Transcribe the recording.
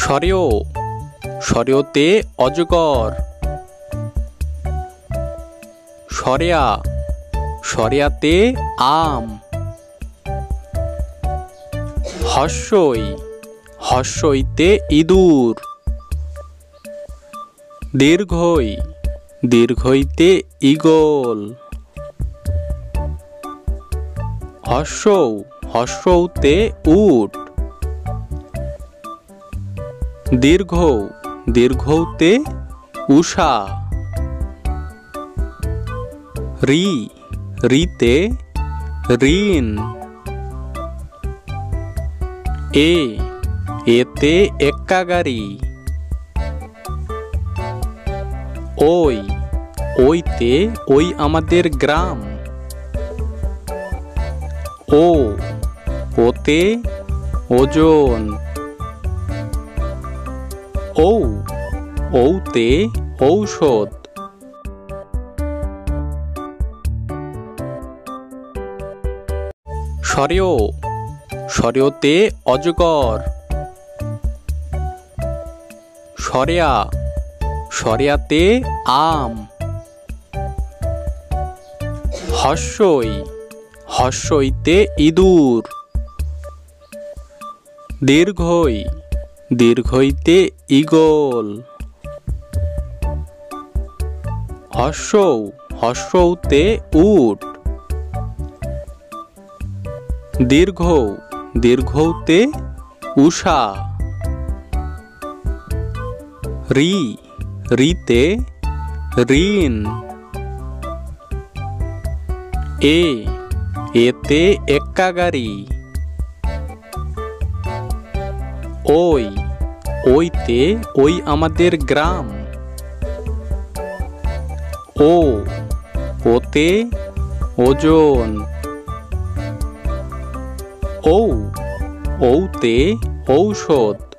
সরেও সরেওতে অজগর। সরেয়া সরেয়াতে আম। হস্যই হস্যইতে ইঁদুর। দীর্ঘই দীর্ঘইতে ঈগল। হস্যৌ হস্যৌতে উট। দীর্ঘৌ দীর্ঘৌতে উষা। রি রিতে ঋণ। এতে এক্কা গাড়ি। ওই ওইতে ওই আমাদের গ্রাম। ওতে ওজন। ওতে ঔষধ। সরেও সরেওতে অজগর। সরেয়া সরেয়াতে আম। হস্যই হস্যইতে ইঁদুর। দীর্ঘই দীর্ঘইতে ঈগল। হস্যৌ হস্যৌতে উট। দীর্ঘৌ দীর্ঘৌতে উষা। রি রিতে ঋণ। এতে এক্কা গাড়ি। ওই ওইতে ওই আমাদের গ্রাম। ওতে ওজন। ওতে ঔষধ।